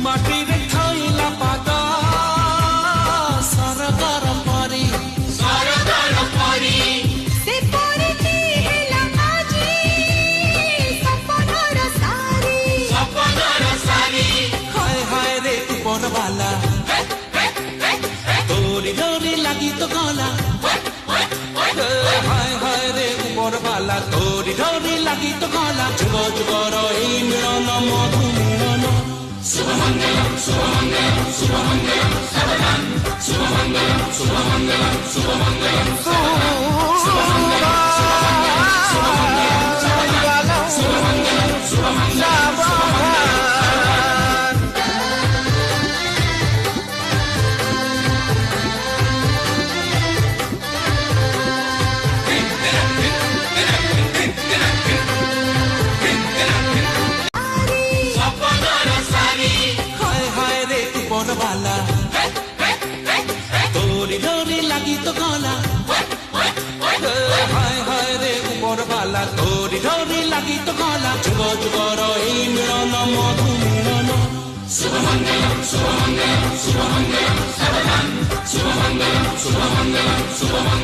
ମାଟିରେ ଥଇଲା ପାଦ ସରଗର ପରି ସେ ପରିଟି ହେଲା ଆଜି ସପନର ସାରି ହାୟ ହାୟ ରେ ଉପରବାଲା ତୋରି ଡୋରି ଲାଗି ତ ଗଲା ହାୟ ହାୟ ରେ ଉପରବାଲା ତୋରି ଡୋରି ଲାଗି ତ ଗଲା ଯୁଗ ଯୁଗର ଏଇ ମିଳନ ମଧୁ ମିଳନ ଶୁଭମଙ୍ଗଳମ୍ ଶୁଭମଙ୍ଗଳମ୍ ଶୁଭମଙ୍ଗଳମ୍ ସାବଧାନ ଶୁଭମଙ୍ଗଳମ୍ ଶୁଭମଙ୍ଗଳମ୍ ଶୁଭମଙ୍ଗଳମ୍ ଶୁଭମଙ୍ଗଳମ୍ ଶୁଭମଙ୍ଗଳମ୍ ଶୁଭମଙ୍ଗଳମ୍ वाला तोरी डोरी लगी तो गला हाय हाय रे ऊपर वाला तोरी डोरी लगी तो गला जुग जुगर এই মিলন মধু মিলন শুভমঙ্গলম শুভমঙ্গলম শুভমঙ্গলম সাবধান শুভমঙ্গলম শুভমঙ্গলম শুভমঙ্গলম